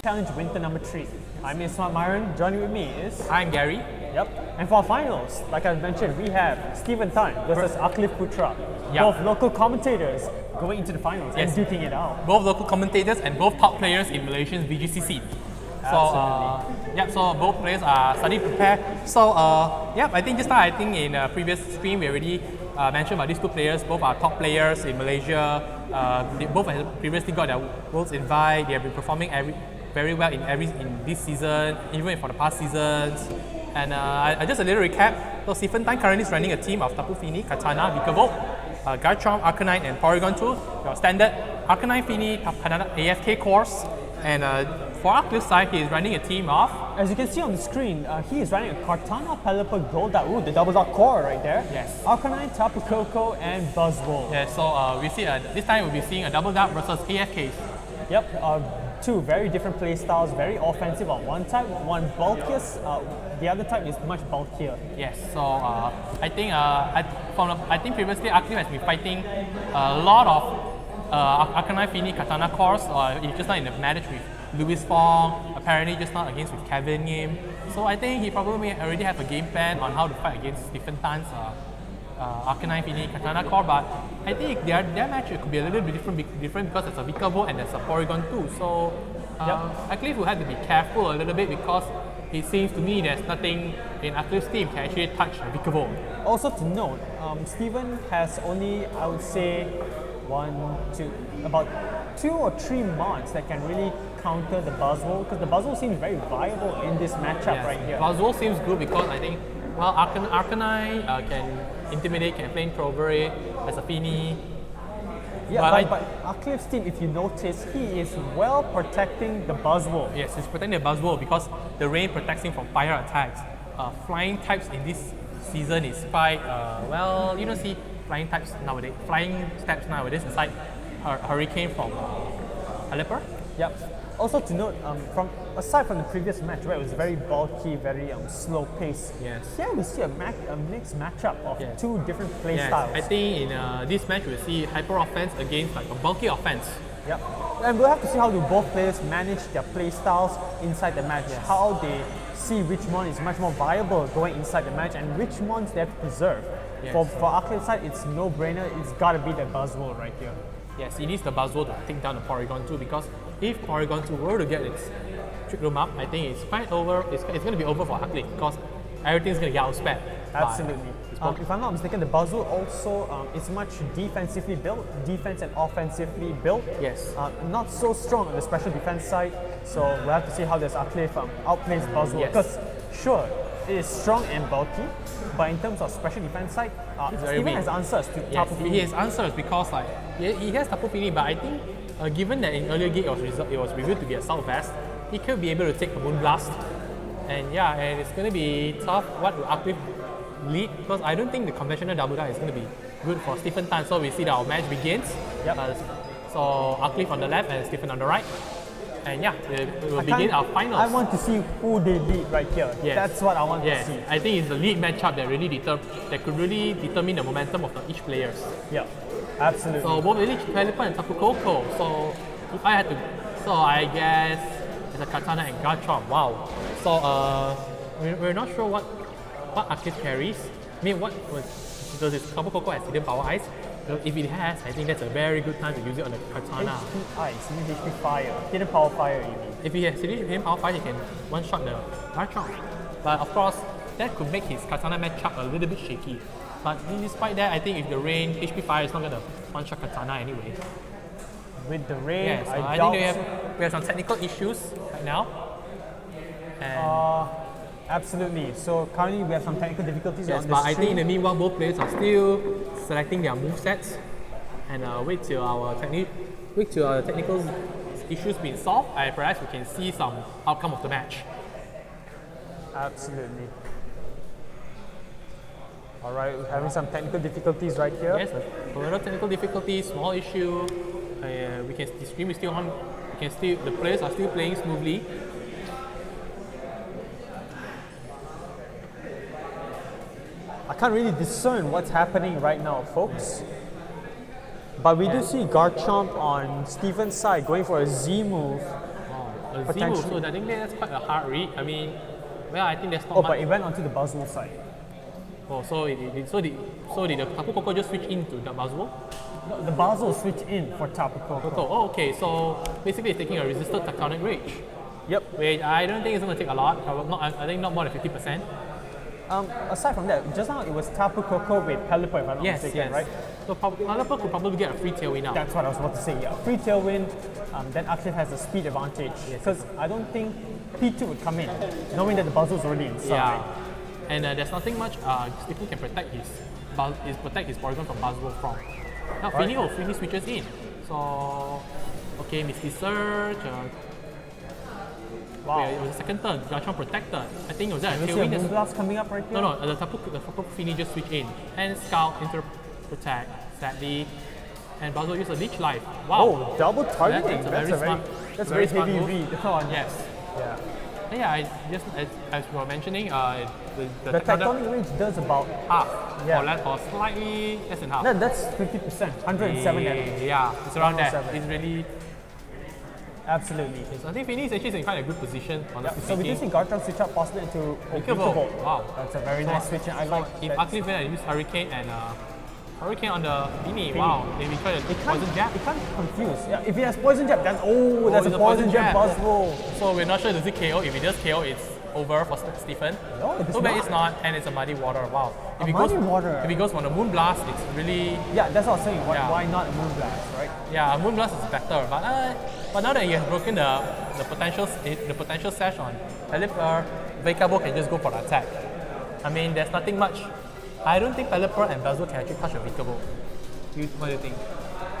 Challenge Winter number 3. I'm Smart Myron. Joining with me is... I'm Gary. Yep. And for our finals, like I mentioned, we have Stephen Tan versus Aqlif Putra. Yep. Both local commentators going into the finals and Yes. duking it out. Both local commentators and both top players in Malaysia's VGC scene. So both players are starting to prepare. I think just now, in a previous stream we already mentioned about these two players. Both are top players in Malaysia. They both have previously got their Worlds invite. They have been performing very well in this season, even for the past seasons. And just a little recap. So Stephen Tan currently is running a team of Tapu Fini, Katana, Vikavolt, Garchomp, Arcanine, and Porygon 2. Your standard Arcanine, Fini, Katana, AFK course. And for Aqlif's side, he is running a team of... As you can see on the screen, he is running a Kartana, Pelipper, Golduck. Ooh, the double dot core right there. Yes. Arcanine, Tapu Koko, and Buzzwole. Yeah, so we see this time we'll be seeing a double dart versus AFKs. Yep, two very different play styles, very offensive on one type, one bulkier, the other type is much bulkier. Yes, so I think previously Aqlif has been fighting a lot of Arcanine, Fini, Katana cores, just not in the match with Louis Fong, apparently just not against with Kevin Yim. So I think he probably may already have a game plan on how to fight against Stephen Tan's Arcanine, Fini, Katana core, but I think their match could be a little bit different because it's a Vikavolt and there's a Porygon 2. So Aqlif will have to be careful a little bit because it seems to me there's nothing in Aqlif's team can actually touch a Vikavolt. Also to note, Stephen has only, I would say, about 2 or 3 mods that can really counter the Buzzwole, because the Buzzwole seems very viable in this matchup right here. Buzzwole seems good because I think, well, Arcanine can intimidate, can flame over it as a Fini. Yeah, but Aqlif's team, if you notice, he is well protecting the Buzzwole. Yes, he's protecting the Buzzwole because the rain protects him from fire attacks. Flying types in this season is quite, you don't see flying steps nowadays inside Hurricane from Pelipper. Yep. Also to note, aside from the previous match where it was very bulky, very slow pace, here we see a mixed matchup of two different play styles. I think in this match we'll see hyper offense against like a bulky offense. Yep. And we'll have to see how do both players manage their play styles inside the match, how they see which one is much more viable going inside the match and which ones they have to preserve. Yes. For Aqlif's side, it's no-brainer, it's gotta be the Buzzwole right here. Yes, it needs the Buzzwole to take down the Porygon 2 because if Porygon 2 were to get its Trick Room up, I think it's quite over. It's going to be over for Aqlif because everything's going to get outsped. Absolutely. If I'm not mistaken, the Buzzwole also is much defensively built, defense and offensively built. Yes. Not so strong on the special defense side, so we'll have to see how does Aqlif outplays Buzzwole. Because sure, it is strong and bulky, but in terms of special defense side, Stephen has answers to Tapu Fini. He has answers because he has Tapu Fini, but I think given that in earlier game it was revealed to be a Southwest, he could be able to take a Moonblast. And and it's going to be tough. What will Aqlif lead? Because I don't think the conventional double dart is going to be good for Stephen Tan. So we see that our match begins. Yep. So Aqlif on the left and Stephen on the right. And we will begin our finals. I want to see who they lead right here. Yes. That's what I want to see. I think it's the lead matchup that could really determine the momentum of each players. Yeah, absolutely. So both Pelipper and Tapu Koko. So if I had to, I guess it's a Katana and Garchomp. Wow. So we're not sure what Aqlif carries. I mean, does his Tapu Koko has hidden power ice? If it has, I think that's a very good time to use it on the Katana. HP Ice, you mean HP Fire, hidden power fire you mean? If he has hidden power fire, he can one-shot the Garchomp. But of course, that could make his Katana matchup a little bit shaky. But despite that, I think if the rain, HP Fire is not going to one-shot Katana anyway. With the rain, I think we have some technical issues right now. And absolutely. So currently we have some technical difficulties on this but stream. I think in the meanwhile, both players are still selecting their movesets and wait till our technical issues being solved. Perhaps we can see some outcome of the match. Absolutely. Alright, we're having some technical difficulties right here. Yes, a little technical difficulties, small issue. The stream is still on. The players are still playing smoothly. I can't really discern what's happening right now, folks. But we do see Garchomp on Stephen's side going for a Z move. a zero, potentially. so I think that's quite a hard read. I mean, well, I think there's not Oh, much. but it went onto the Buzzwole side. Oh, so did the Tapu Koko just switch into the Buzzwole? No, the Buzzwole switched in for Tapu Koko. Oh, okay. So basically, it's taking a resisted Tectonic Rage. Yep. Which I don't think it's going to take a lot. I think not more than 50%. Aside from that, just now it was Tapu Koko with Pelipper, if I'm not mistaken, right? So Pelipper could probably get a free Tailwind now. That's what I was about to say, yeah. Free Tailwind, then Aqlif has a speed advantage. Because I don't think P2 would come in, knowing that the Buzzwole's already inside. Yeah. And there's nothing much Stephen can protect his Porygon from Buzzwole from. Now Fini switches in. So okay, Misty Surge. Wow. It was the second turn. Garchomp protected. I think it was that. You see a Moonblast coming up right here? No, the Tapu Fini just switch in. And Scout into protect, sadly. And Buzzwole used a Leech Life. Wow. Oh, double targeting. That's a very heavy move. read. Come on. Yes. Yeah. And yeah, I just as we were mentioning, The Tectonic Rage does about half, Yeah. or slightly less than half. that's 50%, 107 damage. Yeah, it's around there. 107. It's really. Absolutely. So I think Fini is actually in quite a good position. Honestly So we do see Garchomp switch up possibly into Vikavolt. Wow. That's a very nice switch. I like If that. Aqlif went and use Hurricane and Hurricane on the Fini, wow, maybe try to Poison Jab. It can't confuse. Yeah, if it has Poison Jab, that's that's it's a Poison Jab Jab. Buzzwole. So we're not sure does it KO. If it does KO, it's over for Stephen. No, it does Too bad not. it's not, and it's a Muddy Water. Wow. If Muddy Water. If it goes on the Moonblast, it's really Yeah, that's what I was saying. Yeah. Why not a Moonblast, right? yeah. A Moonblast is better, but now that he has broken the potential sash on Pelipper, Vikavolt can just go for the attack. I mean, there's nothing much. I don't think Pelipper and Buzzwole can actually touch a Vikavolt. What do you think?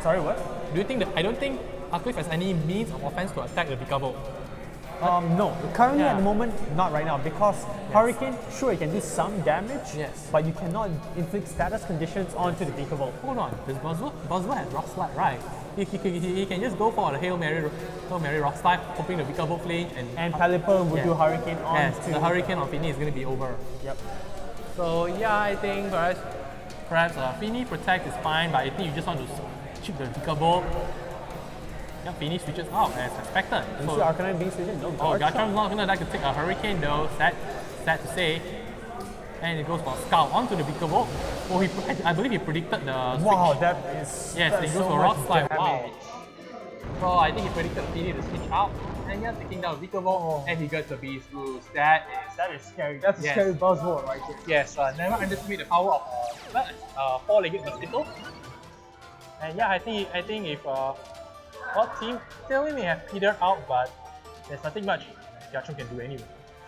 Sorry, what? Do you think I don't think Aqlif has any means of offense to attack the Vikavolt. No. Currently Yeah. at the moment, not right now because Hurricane, sure, it can do some damage, Yes. but you cannot inflict status conditions onto the Vikavolt. Hold on, does Buzzwole has Rock Slide, right? He can just go for the Hail Mary Rock Slide, hoping the Vikavolt flinch And Pelipper would Yeah. do Hurricane on yes, to the Hurricane on Fini is going to be over. Yep. So yeah, I think perhaps Fini Protect is fine, but I think you just want to chip the Vikavolt. Yeah, Fini switches out as expected. You see Arcanine being switched? No, Garchomp's not gonna like to take a Hurricane though, sad to say. And it goes for Scout onto the Vikavolt. Oh, I believe he predicted the switch. Wow, that is. Yes, that's he goes so for much Rock Slide. Wow. damage. So I think he predicted Fini to switch out. And yeah, taking down Vikavolt, and he gets the Beast Boost. That is Scary. That's a Yes. scary Buzzwole right there. yes, never underestimate the power of four-legged mosquito. And yeah, I think if Team Tailwind may have petered out, but there's nothing much Garchomp can do anyway.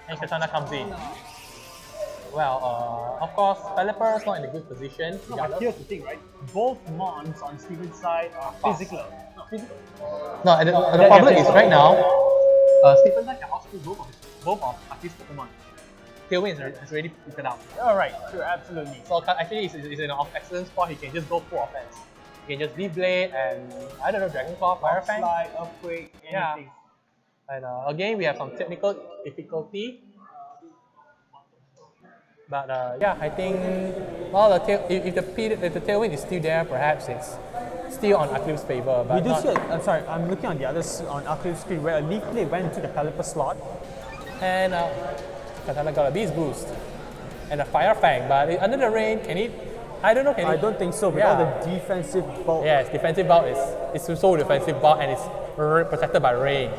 And Katana comes in. Well, of course, Pelipper is not in a good position. No, but here's the thing, right? Both Mons on Steven's side are physical. No, the problem is right now, Stephen can outspeed both of Aqlif's Pokemon. Tailwind has already petered out. Alright, sure, absolutely. So actually, he's in an excellent spot. He can just go full offense. He can just Leaf Blade and I don't know, Dragon Claw, Fire Fang. Slide, Earthquake, Yeah. anything. And again, we have some technical difficulty. But yeah, I think well, if the Tailwind is still there, perhaps it's still on Aqlif's favor. But We do not, see, sorry, I'm looking on the other on Aqlif's screen where a Leaf Blade went into the Pelipper slot. and Katana got a Beast Boost and a Fire Fang. But under the rain, can it? I don't know. Can I it? don't think so, with Yeah. all the defensive bulk. Yes, defensive bulk is so defensive bulk and it's protected by rain.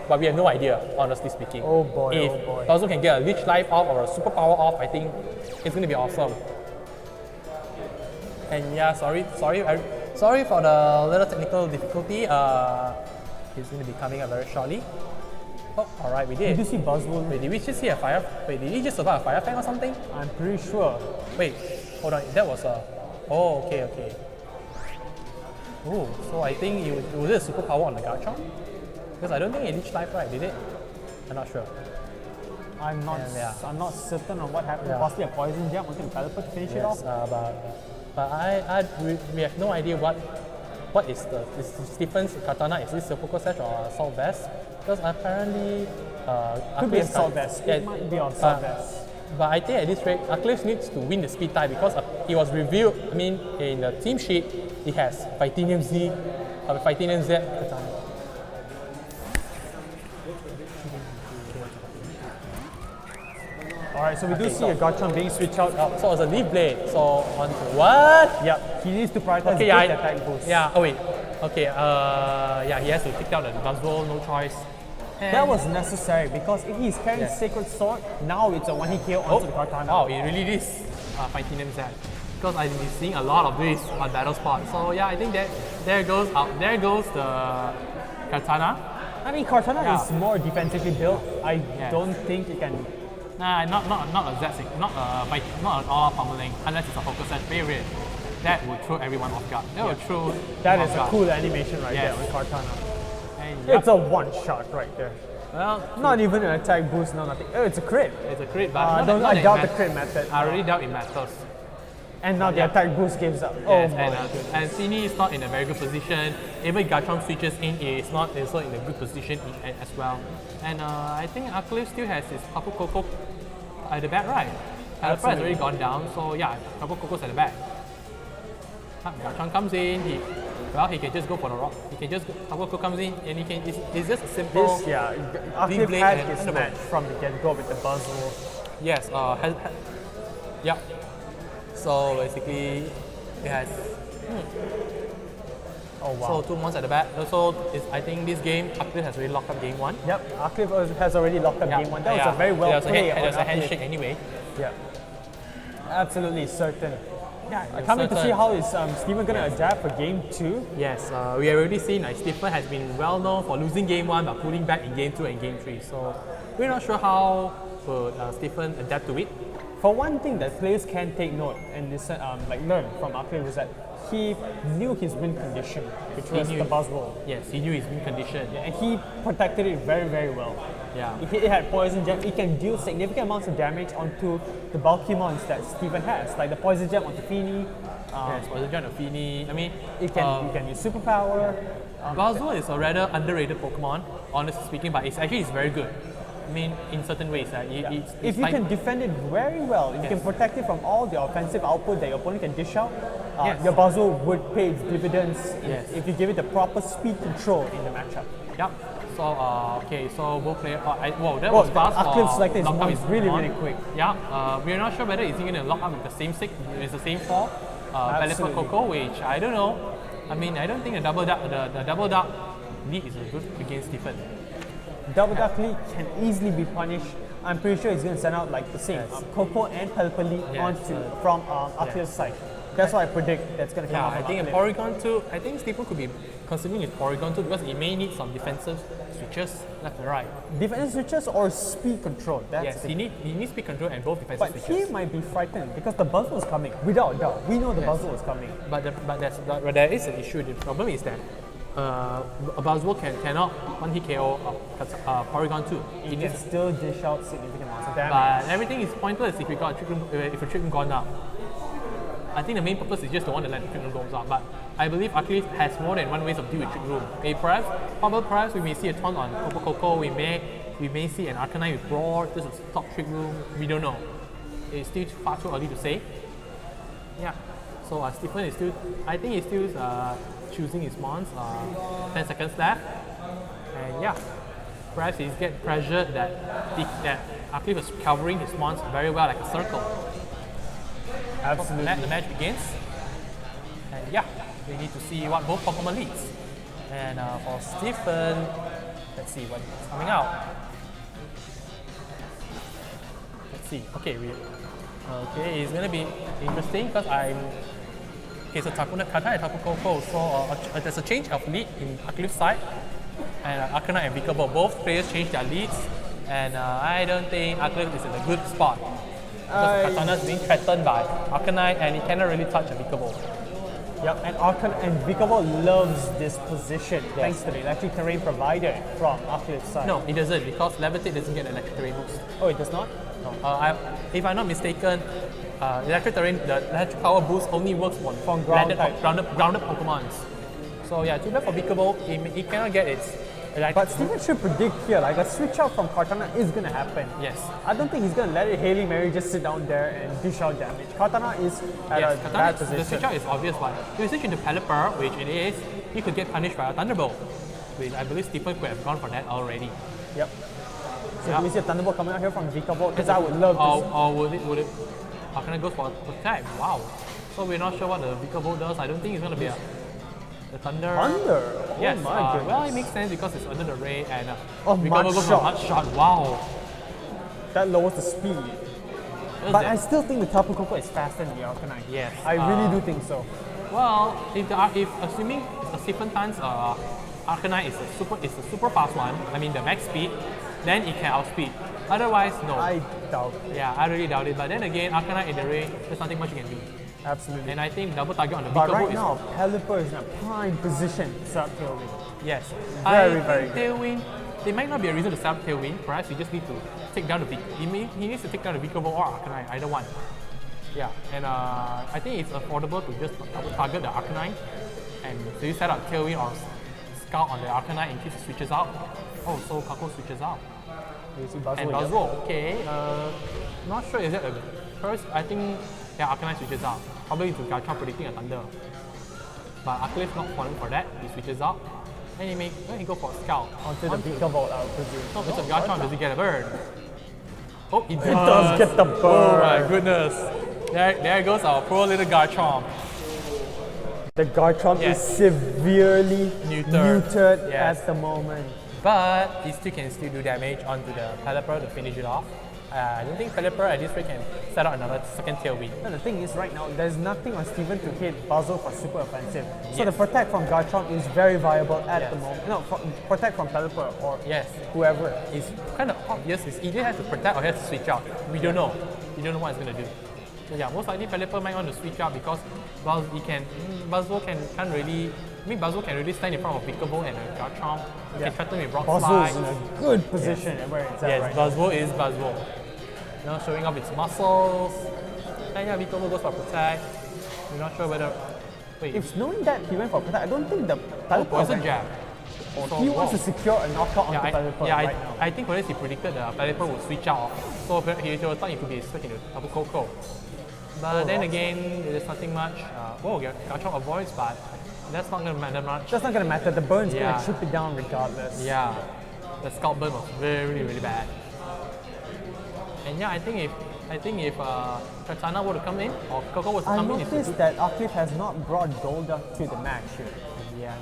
But we have no idea, honestly speaking. Oh boy, If oh boy. Buzzwole can get a Leech Life off or a Superpower off, I think it's going to be awesome. And yeah, sorry for the little technical difficulty. It's going to be coming up very shortly. Oh, alright, we You did. do see Buzzwole? Wait, did we just see a fire? Wait, did he just survive a Fire Fang or something? I'm pretty sure. Wait, hold on, that was a... Oh, okay. Oh, so I think was it a superpower on the Garchomp? Because I don't think it Leech Life, right? Did it? I'm not sure. I'm not certain on what happened. Yeah. Possibly a Poison Jab onto the Pelipper to finish it off. Yes, but we have no idea what is Stephen's Katana. Is this a Focus Sash or Assault Vest? Because apparently Could be Aqlif's Assault Vest. It might be Assault Vest. But I think at this rate, Aqlif needs to win the speed tie because he was revealed. I mean, in the team sheet, he has Titanium Z Katana. Alright, so we do see a Garchomp being switched out. So it's a Leaf Blade. So on to what? Yep, he needs to prioritize Okay, the attack boost. Yeah, oh wait. Okay, yeah, he has to take out the Buzzwole, no choice. And That was necessary because if he's carrying Yes. Sacred Sword, now it's a one-hit KO onto the Kartana. wow, he really is fighting them sad. Because I've been seeing a lot of this on Battle Spot. So yeah, I think that there goes the Katana. I mean, Kartana Yeah. is more defensively built. I Yes. don't think it can. Nah, not a Z6, not an all pummeling, unless it's a focus set favorite. That would throw everyone off guard. That would throw That you is off a guard. cool animation right Yes. there with Kartana. And yep. It's a one-shot right there. Well, Not even an attack boost, no nothing. Oh, it's a crit. it's a crit, but I not doubt that the crit method. I already doubt it matters. And now the yeah. attack boost gives up. Yes, Oh my goodness. and Fini is not in a very good position. Even Garchomp switches in, it's not also in a good position as well. And I think Aqlif still has his Tapu Koko at the back, right? Alpha has already gone down, so yeah, Tapu Koko's at the back. Garchomp comes in, he can just go for the rock. He can just, Tapu Koko comes in, and it's just a simple. This, yeah, Aqlif Blade had and his Thunderbolt. match from the get-go with the Buzzwole. Yes, yep. So basically, it has. Oh wow. So 2 months at the back. Also, I think this game, Aqlif has already locked up game 1. Yep, Aqlif has already locked up game 1. That was a very well There was played there was a on Aqlif. handshake anyway. Yeah, absolutely certain. Yeah, I can't wait to see how is Steven going to adapt for game 2. Yes, we have already seen Stephen has been well known for losing game 1 but pulling back in game 2 and game 3. So we're not sure how will Stephen adapt to it. For one thing that players can take note and listen, learn from Aqlif was that he knew his win condition, which was knew. the Buzzwole. Yes, he knew his win condition. And he protected it very, very well. Yeah. It had Poison Gem. It can deal significant amounts of damage onto the bulky mons that Steven has, like the Poison Gem onto Fini. Yes, was it John Fini? I mean, You can use Superpower. Buzzwole is a rather underrated Pokemon, honestly speaking, but it's very good. I mean, in certain ways, it's If you like- can defend it very well, if you can Yes. protect it from all the offensive output that your opponent can dish out, Yes. your Buzzwole would pay its dividends Yes. if you give it the proper speed control in the matchup. Yep. So okay, so both players. Whoa, that Whoa, was fast. Aqlif selected his lock up mons really, mon. really quick. Yeah. We're not sure whether is he going to lock up with the same stick, it's the same four. Pelipper Absolutely. Coco, which I don't know. I mean, I don't think the double duck lead is good against Stephen. Double Duck League can easily be punished. I'm pretty sure he's going to send out like the same Yes. Coco and Pelipper League Yes, from Aqlif's side. That's what I predict that's going to come Yeah, out I from think a Aqlif. Porygon 2, I think Stephen could be considering his Porygon 2 because he may need some defensive switches left and right. Defensive switches or speed control. That's Yes, the he thing. needs speed control and both defensive But he switches. might be frightened because the Buzzwole is coming, without doubt. We know the Buzzwole is coming. But there is an issue. The problem is that a Buzzwole cannot one hit KO Porygon 2. He can still dish out significant amounts of damage. But everything is pointless if we got a trick room, if a trick room gone up. I think the main purpose is just to want to let the trick room go up. But I believe Aqlif has more than one way of dealing with trick room. Perhaps we may see a ton on Coco Coco. We may see an Arcanine with Roar. This is top trick room. We don't know. It's still far too early to say. Yeah. So Stephen is still. I think he's still choosing his mons. 10 seconds left. And yeah. Perhaps he's get pressured that Aqlif is covering his mons very well like a circle. Absolutely. The match begins. And yeah, we need to see what both Pokemon leads. And for Stephen, let's see what's coming out. Let's see. Okay, it's gonna be interesting because so Kata and Tapu Koko. So there's a change of lead in Aqlif's side. And Arcanine and Vikabo, both players changed their leads. And I don't think Aqlif is in a good spot. Because Katana is being threatened by Arcanine and he cannot really touch a Vikabo. Yep, and Vikabo loves this position thanks to the electric terrain provided from Aqlif's side. No, it doesn't because Levitate doesn't get an electric terrain boost. Oh, it does not? No. If I'm not mistaken, electric terrain, the electric power boost only works on grounded Pokemons. So yeah, too bad for Vikabo, he cannot get its electric But Steven should predict here, like a switch out from Kartana is going to happen. Yes. I don't think he's going to let it Hailey Mary just sit down there and dish out damage. Kartana is at a bad The position. switch out is obvious, but if you switch into Pelipper, which it is, he could get punished by a Thunderbolt, which I believe Stephen could have gone for that already. Yep. So Yeah. do we see a Thunderbolt coming out here from Vikavolt? Because I would love to see. Or would it Arcanine goes for attack? Wow. So we're not sure what the Vikavolt does. I don't think it's gonna be the Thunder. Thunder? Oh Yes. my goodness. Well, it makes sense because it's under the ray and Oh, Vikavolt Mud goes for Shot. Mud Shot. Wow. That lowers the speed. What is But that? I still think the Tapu Koko is faster than the Arcanine. Yes. I really do think so. Well, if assuming the Stephen Tan's Arcanine is a super fast one, I mean the max speed, then it can outspeed. Otherwise, no. I doubt. Yeah, I really doubt it. But then again, Arcanine in the ray, there's nothing much you can do. Absolutely. And I think double target on the But Vikavolt right is now, Pelipper is in a prime position to start Tailwind. yes. Very, I very think Tailwind. There might not be a reason to set up Tailwind. Perhaps you just need to take down the he needs to take down the Vikavolt or Arcanine, either one. Yeah, and I think it's affordable to just double target the Arcanine, and so you set up Tailwind or Scout on the Arcanine in case it switches out. Oh, so Kako switches out. You see Buzzwole, And yeah. Buzzwole, okay. Not sure is that a first. I think Arcanine switches out. Probably to Garchomp predicting a Thunder. But Aqlif not falling for that. He switches out. And he go for Scout. Onto the Vikavolt, I would presume. No, it's a Garchomp. Does he get a burn? Oh, he does. It does get the burn. Oh my goodness. There goes our poor little Garchomp. The Garchomp Yes. is severely Neutered. Yes. at the moment. But he can still do damage onto the Pelipper to finish it off. I don't think Pelipper at this rate can set out another second Tailwind. And the thing is, right now, there's nothing on Steven to hit Buzzle for super offensive. So Yes. the protect from Garchomp is very viable at Yes. the moment. No, protect from Pelipper or Yes. whoever. It's kind of obvious. It's either has to protect or has to switch out. We don't know. We don't know what it's going to do. So yeah, most likely Pelipper might want to switch out because Buzzwole can't really. I mean, Buzzwole can really stand in front of Vikavolt and Garchomp. You can threaten with Rock Buzzle is Slide. in a good position where it's at Yes, right now. Buzzwole is Buzzwole. Now showing off its muscles. And yeah, Vikavolt goes for protect. We're not sure whether. Wait, If knowing that he went for protect, I don't think the oh, Pelipper poison went- jab. So, He wants to wow. secure a knockout onto Pelipper right now. I think for this he predicted the Pelipper would switch out. So he thought it could be switched into Tapu Koko. But then again, there's nothing much. Garchomp avoids, but that's not going to matter much. That's not going to matter. The burn's going Yeah. to chip it down regardless. Yeah, the scalp burn was very, really bad. And yeah, I think if Katana were to come in or Koko were to I come in, it's a noticed good. that Aqlif has not brought Golda to the match here.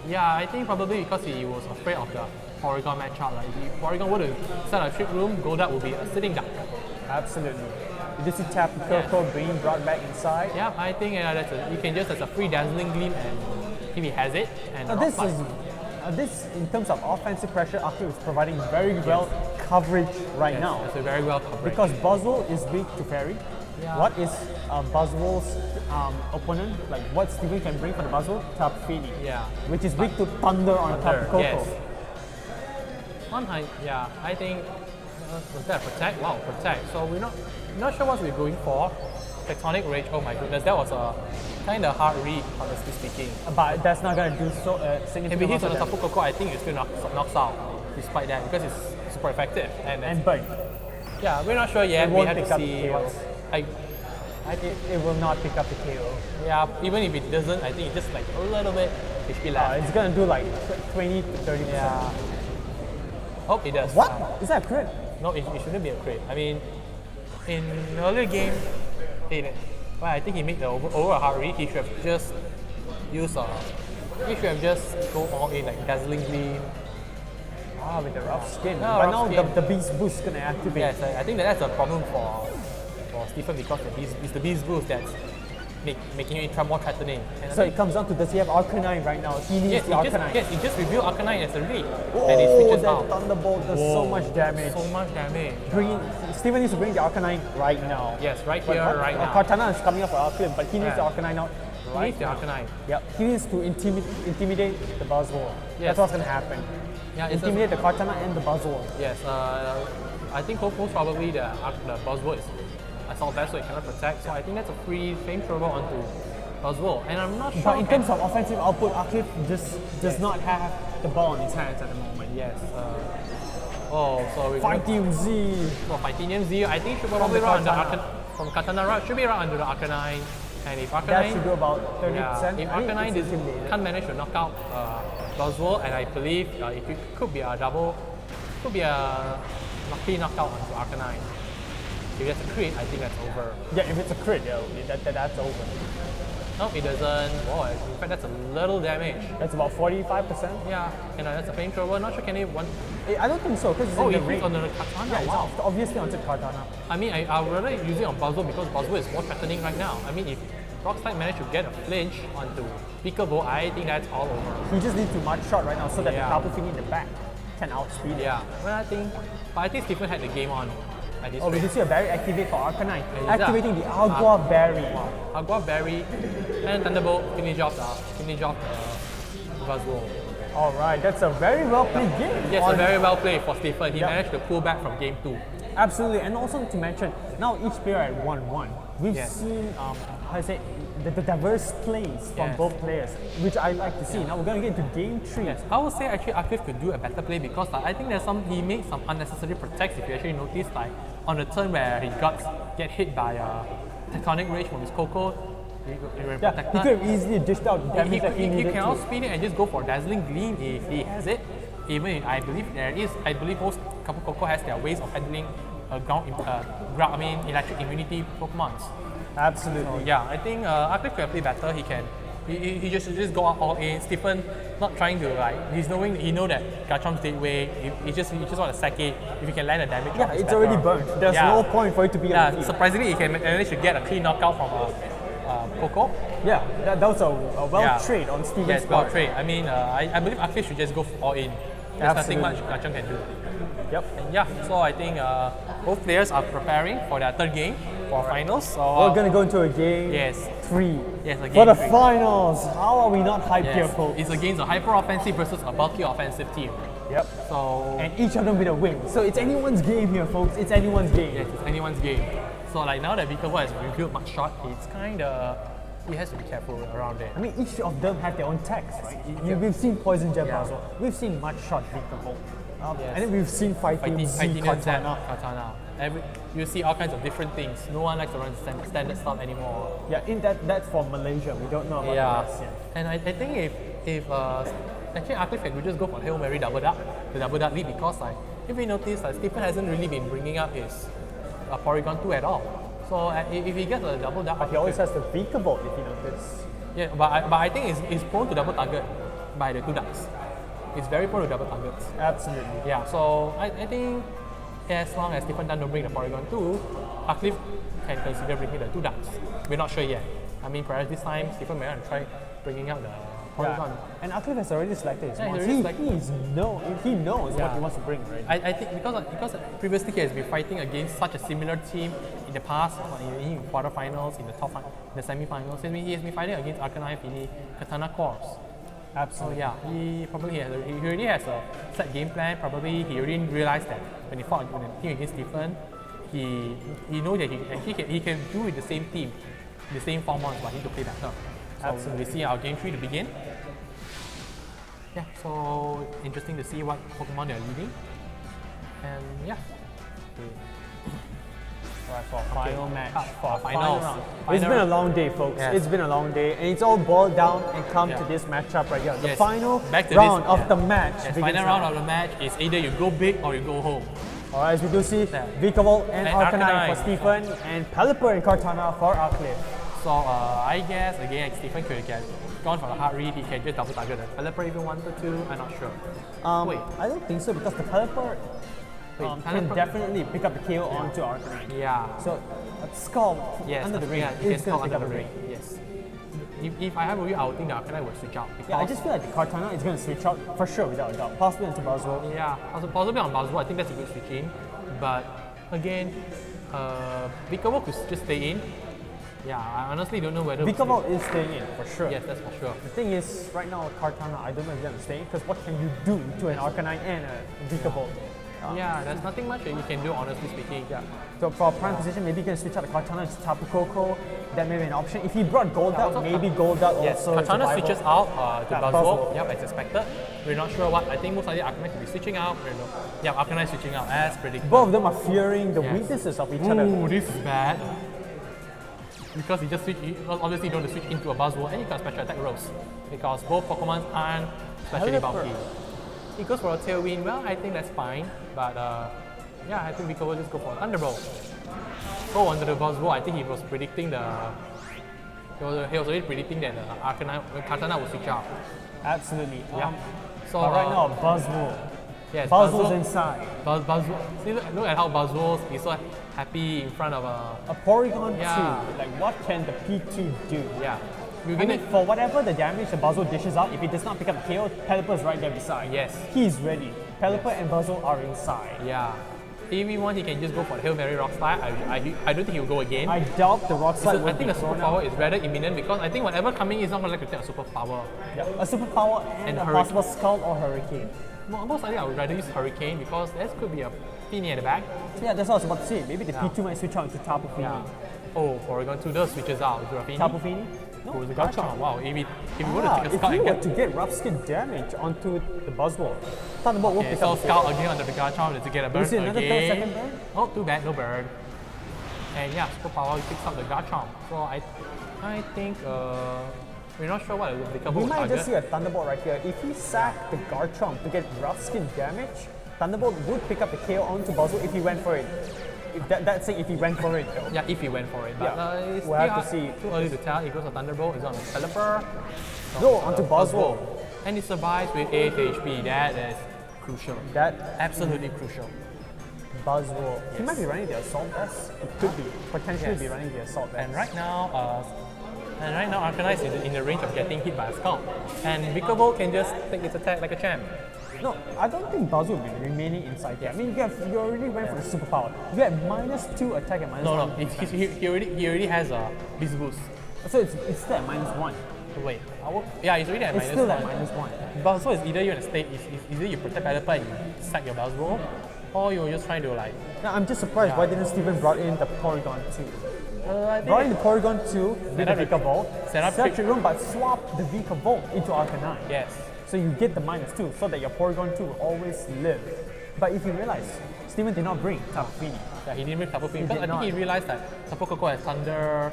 Yeah, I think probably because he was afraid of the Porygon matchup. Like if Porygon were to set a trick room, Golduck would be a sitting duck. Absolutely. You just see Tapu Koko being brought back inside. Yeah, I think you can just as a free dazzling gleam and if he has it. And Now a this rock is slide. this in terms of offensive pressure, Aqlif is providing very well coverage right Yes, now. it's a very well coverage. Because Buzzwole is weak to Fairy. Yeah. What is Buzzwole's opponent? Like what Steven can bring for the Buzzwole? Tapu Fini. Yeah. Which is weak to Thunder on Tapu Koko. Yes. I think was that protect? Wow, protect. So we're not sure what we're going for. Tectonic Rage. Oh my goodness, that was a kind of hard read, honestly speaking. But that's not going to do so If significant it hits on the amount Tapu of Koko, I think it still knocks out, despite that, because it's super effective. damage. And burn. Yeah, we're not sure yet. It We won't have pick to up see. KOs. It will not pick up the KO. Yeah, even if it doesn't, I think it's just like a little bit HP left. It's going to do like 20 to 30%. Yeah. Oh, it does. What? Is that a crit? No, it shouldn't be a crit. I mean, in the earlier game, I think he made the over a hard read. He should have just used he should have just go all in like dazzling gleam. With the rough skin. Yeah, but rough now skin. the beast boost is going to activate. Yes, I think that's a problem for Stephen because it's the beast boost that's making it more threatening. And I So think- it comes down to does he have Arcanine right now? He needs the Arcanine. He just revealed Arcanine as a read, Oh, and it switches that out. Thunderbolt does so much damage. So much damage. Steven needs to bring the Arcanine right now. Yes, right But here, right now. Kartana is coming up for Aqlif, but he needs Yeah. the Arcanine out He right needs the now. Arcanine. Yep, he needs to intimidate the Buzzwole. Yes. That's what's going to happen. Yeah, it's Intimidate the Kartana and the Buzzwole. Yes, I think most probably the Buzzwole is assault vest, so it cannot protect. So I think that's a free flamethrower onto Buzzwole, and I'm not sure. But in terms of offensive output, Aqlif just does not have the ball in his hands at the moment. yes. So we're Fight Team Z. for Titanium Z. I think should probably the run under Kartana. from Katana Route. Should be run under the Arcanine, and if That Arcanine should do about 30%. Yeah, if I think Arcanine it's intimidated. can't manage to knock out Buzzwole, and I believe if it could be a double, could be a lucky knockout onto Arcanine. If it's a crit, I think that's over. Yeah, if it's a crit, yeah, that's over. No, it doesn't. Oh, in fact, that's a little damage. That's about 45%. Yeah, and that's a flamethrower. Not sure can it one. I don't think so, because it's Oh, in it the ring. hits on the Katana. Yeah, it's Wow. obviously onto Kartana. I mean, I would rather use it on Buzzwole because Buzzwole is more threatening right now. I mean, if Rockslide managed to get a flinch onto Peekaboo, I think that's all over. He just needs to mud shot right now so that Yeah. the Tapu Fini in the back can outspeed it. Yeah, well, I think Stephen had the game on at this Oh, we rate. can see a berry activate for Arcanine. Yeah, Activating the Agua Berry. Agua Berry and Thunderbolt finish off Buzzwole. Alright, that's a very well played game. Yes, on- very well played for Stephen. He Yeah. managed to pull back from game 2. Absolutely, and also to mention, now each player at 1-1. We've Yes. seen, how I say, the diverse plays from Yes. both players, which I like to see. Now we're going to get into game 3. Yes, I would say actually Aqlif could do a better play because I think he made some unnecessary protects. If you actually notice, like on the turn where he get hit by a Tectonic Rage from his Coco, he was Yeah, protected. he could have easily dished out the Yeah, damage that he he needed can to. outspeed it and just go for Dazzling Gleam if he has it. Even if I believe most Kapu Koko has their ways of handling electric immunity Pokemons. Absolutely. Yeah, I think Aqlif could play better. He just go all in. Stephen not trying to he know that Garchomp's dead weight. He just want to sack it. If he can land a damage, Yeah, off, it's already better. burnt. There's Yeah. no point for it to be on the Yeah, field. surprisingly, he can manage to get a clean knockout from Coco. Yeah, that was a well trade on Steven's Yes, well part. trade. I mean, I believe Aqlif should just go all in. There's nothing much Garchomp can do. Yep. And yeah, so I think both players are preparing for their third game for finals. So We're gonna go into a game yes, 3. yes, a For game the 3. finals. How are we not hyped here, Yes, folks? it's against a hyper offensive versus a bulky offensive team. Yep. So And each of them with a win. So it's anyone's game here, folks. It's anyone's game. yes, it's anyone's game. So like now that Vikavolt has revealed much shot, it's he has to be careful around it. I mean, each of them have their own text, right? We've seen Poison Jab Yeah. Puzzle. We've seen Mud Shot Vikavolt. Yes. And then we've seen Fighting Z Katana. Katana. You see all kinds of different things. No one likes to run standard stuff anymore. Yeah, that's for Malaysia. We don't know about Yeah, the rest yet. and I think if actually Aqlif could just go for Hail Mary double duck, the double duck lead because if we notice Stephen hasn't really been bringing up his Porygon 2 at all. So if he gets a double duck, But he always has the Vikavolt, if you notice. yeah, but I think it's prone to double target by the 2 ducks. It's very prone to double targets. Absolutely. Yeah, so I think as long as Stephen don't bring the Porygon 2, Aqlif can consider bringing the 2 ducks. We're not sure yet. I mean, perhaps this time Stephen may want to try bringing out the Porygon. Yeah. And Aqlif has already selected his Yeah, mods. he's already He knows what Yeah. he wants to bring, right? I think because previously he has been fighting against such a similar team in the past, in quarterfinals, in the in the semi-finals. He has been fighting against Arcanine, Fini, Katana Cores. So Absolutely. yeah, he already has a set game plan. Probably he already realized that when he fought when the team against Stephen, he knows that he can do with the same team, the same form ones, but he need to play better. So Absolutely. we see our game 3 to begin. Yeah, so interesting to see what Pokemon they're leading. And yeah. Right, for our final match, for our final Finals. round. It's Final- been a long day, folks. Yes. It's been a long day, and it's all boiled down and come Yeah. to this matchup right here. The Yes. final Back to round this, of yeah. the match. Yes, begins final now. round of the match is either you go big or you go home. Alright, as we do see, Yeah. Vikavolt and And Arcanine Arcanine. for Stephen, and Pelipper and Kartana for Aqlif. So I guess again Stephen could have gone for a hard read. He can just double target the developer if he wanted to. I'm not sure. Wait. I don't think so because the Pelipper can Pelipper- definitely pick up the KO onto Arcanine. Yeah. So, Skull Yes. under the ring Yeah, you is can going stop to pick up under the the ring. ring. Yes. If I have a read, I would think the Arcanine would switch out. Because Yeah, I just feel like the Kartana is going to switch out for sure without a doubt. Possibly into Buzzwole. yeah, also possibly on Buzzwole, I think that's a good switch in. But again, Vikavolt could just stay in. Yeah, I honestly don't know whether. Vikavolt is staying in for sure. Yes, that's for sure. The thing is, right now, Kartana, I don't know if you're going to stay because what can you do to an Arcanine and a Vikavolt? Yeah, there's nothing much that you can do, honestly speaking. Yeah. So for prime position, maybe you can switch out the Kartana to Tapu Koko. That may be an option. If he brought Golduck, also- maybe Golduck Yes, also. is Katana viable. switches out to Yeah, Buzzwole. Buzzwole. Yep, as expected. We're not sure what. I think most likely Arcanine could be switching out. We don't know. Yeah, Arcanine switching out as predicted. Both of them are fearing the Yes. weaknesses of each other. Ooh, this is bad. Because he just switched, obviously don't want to switch into a Buzzwole and he got special attack rolls. Because both Pokemon aren't especially Pelipper. bulky. He goes for a Tailwind, well I think that's fine, but Yeah, I think Vico will just go for a Thunderbolt. Go onto the Buzzwole. I think he was predicting the. He was already predicting that the Katana will switch out. Absolutely. Yeah. So But right now, Buzzwole. yes, Buzzwole's inside. Buzzwole. See, look at how Buzzwole is so happy in front of a. A Porygon Yeah. 2. Like, what can the P2 do? Yeah. I mean, for whatever the damage the Buzzwole dishes out, if it does not pick up the KO, Pelipper's right there beside. Yes. He's ready. Pelipper and Buzzwole are inside. Yeah. If he wants, he can just go for the Hail Mary Rock Slide. I don't think he'll go again. I doubt the Rock Slide I will think be the thrown superpower out. is rather imminent because I think whatever coming is not going to like to take a superpower. Yeah. A superpower and a possible Scald or Hurricane. Most likely, I would rather use Hurricane because there could be a Feeny at the back. Yeah, that's what I was about to say. Maybe the P2 might switch out into Tapu Fini. Yeah. Oh, Porygon 2 does switches out to a Feeny. Tapu Fini? Oh, the Garchomp. Garchomp. Wow, if you were to take a If Scout you and were get. to get rough skin damage onto the Buzzwole, Thunderbolt will Okay, pick so up the Scout KO. again under the Garchomp to get a You burn see another again. second burn? Oh, too bad, no burn. And yeah, superpower picks up the Garchomp. So I think we're not sure what the applicable We might target. just see a Thunderbolt right here. If he sacked the Garchomp to get rough skin damage, Thunderbolt would pick up the KO onto Buzzwole if he went for it. If that's saying if he went for it though. Yeah, if he went for it. But Yeah. it's We'll have to still see. too early to tell. It goes to Thunderbolt, it's on Pelipper. No, onto Buzzwole. And it survives with 8 HP. That is crucial. That Absolutely crucial. Buzzwole. He might be running the Assault Vest. It could be. Potentially Yes. be running the Assault Vest. And right now, Arcanine is in the range of getting hit by a Scald. And Vikavolt can just take its attack like a champ. No, I don't think Buzzwole will be remaining inside here. I mean, you already went for the superpower. You had -2 attack and -1. No, he already has a Beast Boost. So it's still at -1. Wait, yeah, it's already at It's still at -1. -1. But so it's either you're in a state, either you protect Pelipper and you sack your Buzzwole, or you're just trying to like. Now, I'm just surprised Yeah. why didn't Steven brought in the Porygon 2? I think Brought in the Porygon 2 with the Set up Vikavolt, set up set your room, but swap the Vikavolt into Arcanine. yes. So you get the -2 so that your Porygon 2 will always live. But if you realize, Steven did not bring Tapu Fini. Yeah, he didn't bring Tapu Fini He because did I think he not. realized that Tapu Koko has Thunder,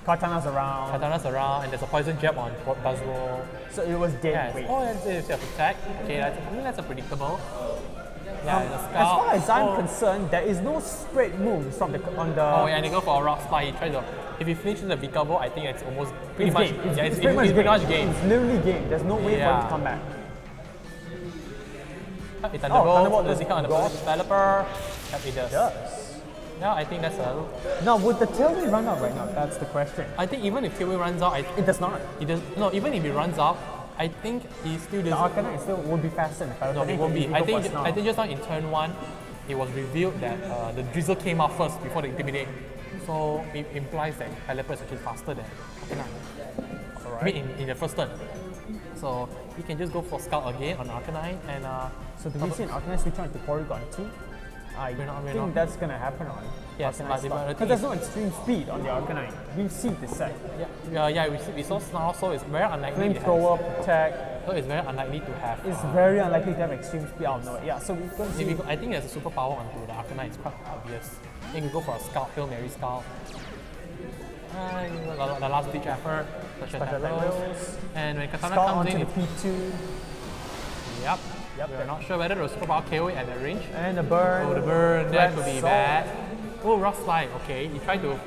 Katana's around, Katana's around, and there's a Poison Jab on Buzzwole. so it was dead Yes. weight. Oh, it's a attack. Okay, I think that's a predictable. Yeah, the As Scout. far as I'm Oh. concerned, there is no spread moves from the on the. Oh, yeah, and they go for a rock slide. He tries to. If he finishes the Vikavolt, I think it's almost pretty It's much. game. Yeah, It's pretty much game. It's literally game. There's no way for him Yeah. to come back. It's Thunderbolt Thunderbolt. Does he does count on the rock. developer? Yep, it does. Yes. Yeah, I think that's a. Now, would the tailwind run out right now? That's the question. I think even if Tailwind runs out, It does not. he does. No, even if he runs out, I think he still The doesn't. Arcanine still would be faster than Pelipper. No, it won't be. If you I go think for I think just now in turn 1, it was revealed that the Drizzle came out first before the Intimidate. So it implies that Pelipper is actually faster than Arcanine. I mean, in the first turn. So he can just go for Scout again on Arcanine and So do we see an Arcanine switch on to Porygon 2? I We're not- think that's going to happen on Yes, but the thing because there's no extreme speed on the Arcanine. We've seen this set. we saw Snarl, so it's very unlikely to have. Flamethrower, protect. So it's very unlikely to have. It's very unlikely to have extreme speed out of nowhere. Yeah, so we're going to If see. you go, I think there's a superpower onto the Arcanine, it's quite obvious. You can go for a Scout, Hail Mary Scout. The last ditch effort, special Special attack attack rolls. rolls. And when Katana Scout comes onto in, the P2 yep. Yep. We're not sure whether the superpower KO it at that range. and the burn. Oh, the burn, that could be Red bad. Oh, rough slide, okay. He tried to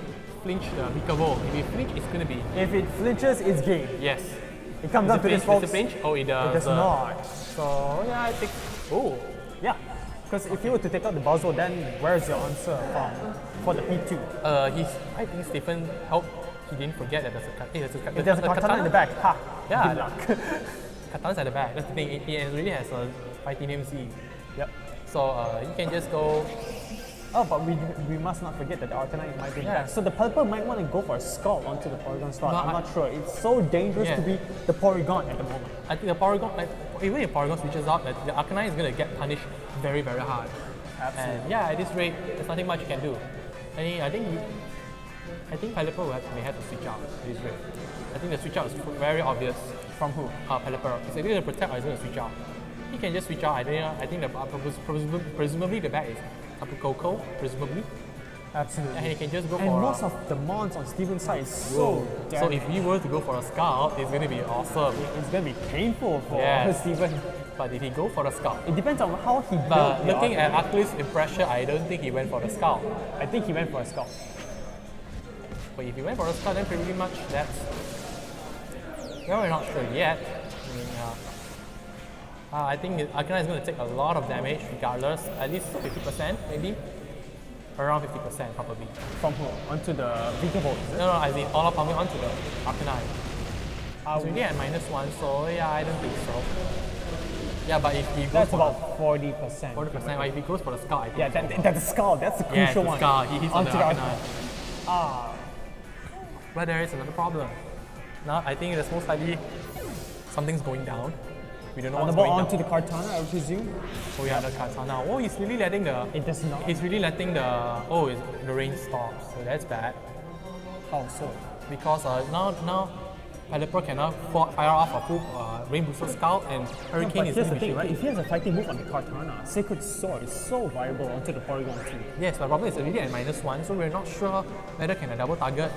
flinch the Vikavolt. If he flinch, it's gonna be, If it flinches, it's game. yes. It comes Does down it to this, flinch? folks. Does it flinch? Oh, it It does. does not. So, yeah, I think, oh. Yeah, because if you were to take out the Buzzwole, then where's your answer for the P2? I think Stephen hoped he didn't forget that there's a, If there's a Katana in the back, ha! Yeah. Good luck. Katana's at the back. That's the thing. He really has a fighting MC. Yep. So you can just go. Oh, but we must not forget that the Arcanine might be Yeah. back. So the Pelipper might want to go for a Skull onto the Porygon slot. No, I'm I- not sure. It's so dangerous Yeah. to be the Porygon at the moment. I think the Porygon, even if Porygon switches out, the Arcanine is gonna get punished very, very hard. Absolutely. And yeah, at this rate, there's nothing much you can do. I think Pelipper may have to switch out at this rate. I think the switch out is very obvious. From who? Pelipper. It's either going to protect or it's going to switch out. He can just switch out. I think the presumably the back is Tapu Koko, presumably. Absolutely. And he can just go And for most of the mons on Steven's side is so damn. So if he were to go for a scout, it's going to be awesome. It's going to be painful for Yes. Steven. But did he go for the scout? It depends on how he But built the looking arc. at Aqlif's impression, I don't think he went for the scout. I think he went for a scout. But if he went for a scout, then pretty much that's... Well, we're not sure yet. I mean, I think Arcanine is going to take a lot of damage regardless, at least 50% maybe. Around 50% probably. From who? Onto the Vika Bolt, is it? No, I mean all of pumping onto the Arcanine. Uh, It's really at -1, so yeah, I don't think so. Yeah, but if he goes That's for about 40%. 40%, but if he goes for the scout, I think Yeah, that's a skull. That's the yeah, crucial the one. scout, he hits on the Onto the Arcanine. Ah, But there is another problem. Now I think there's most likely something's going down. We don't know on the what's ball going onto down. the Kartana, I would presume. Oh yeah, the Katana. Oh, he's really letting the... It does not. He's really letting the... Oh, the rain stops. So that's bad. How so? Because now Pelipper cannot fire off a full rain booster scout and Hurricane But is here's the going to be thing, right? shaky. If he has a fighting move on the Kartana, Sacred Sword is so viable onto the Porygon too. Yes, but problem is already at -1, so we're not sure whether can a double target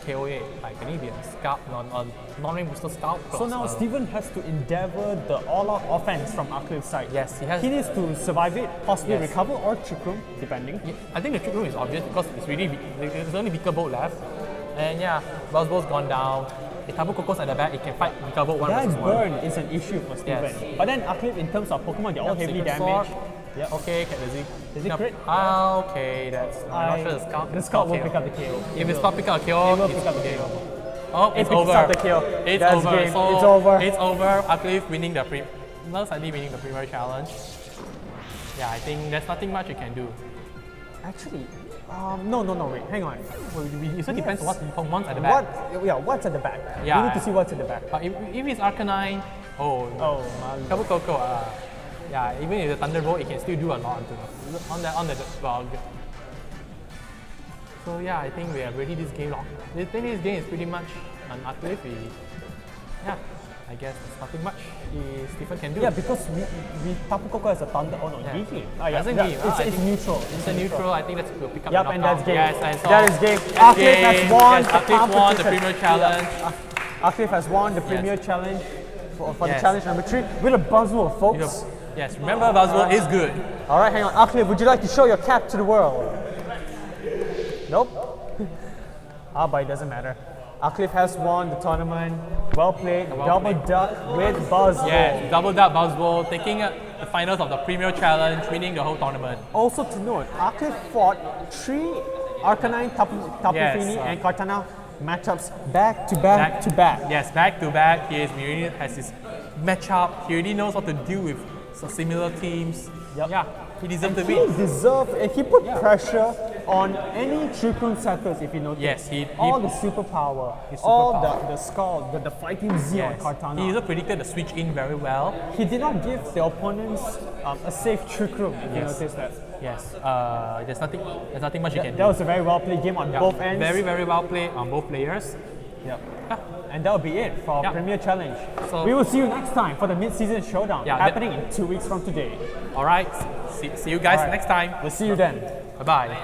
KOA. Like can he be a scout, non-rain booster scout? So plus, now Steven has to endeavor the all-out offense from Aqlif's side. Yes, he has. He needs to survive it, possibly Yes. recover or Trick Room, depending. I think the trick room is obvious because it's really there's only Vika Bolt left, and yeah, Buzzball's gone down. If Tabu Coco's at the back, it can fight Vika Bolt 1 That versus 1. burn is an issue for Steven. Yes. But then Aqlif, in terms of Pokemon, they're all heavily Secret damaged. Sword. Yeah. Okay, does he crit? Okay, that's I'm not sure the scout. The scout will KO. pick up the KO. If it's scout pick up a KO, It will it's pick up the game. KO. Oh, It it's picks over. up the KO. It's That's over. game. So It's over. It's over. Aqlif winning the most likely winning the Premier Challenge. Yeah, I think there's nothing much you can do. Actually, no, wait, hang on. It also depends on Yes. what Pokemon's at the back. What's at the back? Yeah. We need to see what's at the back. But if it's Arcanine, oh, Oh, Tabu Coco, yeah, even if the Thunderbolt, it can still do a lot on the bug. So yeah, I think we have ready this game. The thing this game is pretty much an Aqlif. Yeah, I guess there's nothing much Stephen can do. yeah, because we Tapu Koko has a thunder. Oh no, Yeah. Geekly. As in game, I It's think neutral. It's a neutral. I think we'll pick up Yep, the and knockout. that's game. Yes, I saw. That is game. That's Aqlif has game. won Yes, the Aqlif won the competition. Premier Challenge. Aqlif has won the Premier Challenge for the Yes. challenge number 3 with a Buzzwole, folks. Yes, remember Buzzwole is good. All right, hang on. Aqlif, would you like to show your cap to the world? Nope. But it doesn't matter. Aqlif has won the tournament. Well played. Double duck with Buzzwole. Yes, double up Buzzwole, taking the finals of the Premier Challenge, winning the whole tournament. Also to note, Aqlif fought 3 Arcanine, Tapu Yes, Fini, and Kartana matchups back to back to back. Yes, back to back. He already has his matchup. He already knows what to do with some similar teams. Yep. Yeah, he deserved to He win. deserved, and he put pressure on any Trick Room setters if you notice. Yes, he all the superpower, His all superpower. the skull, the fighting Z yes. on Kartana. He also predicted the switch in very well. He did not give the opponents a safe Trick Room, if you Yes. notice that. Yes, there's nothing much he can That do. was a very well played game on Yeah, both ends. Very, very well played on both players. Yep. Yeah. And that'll be it for Yeah. Premier Challenge. So- we will see you next time for the mid-season showdown, Yeah, happening in 2 weeks from today. All right, see you guys All right. next time. We'll see you then. Bye bye.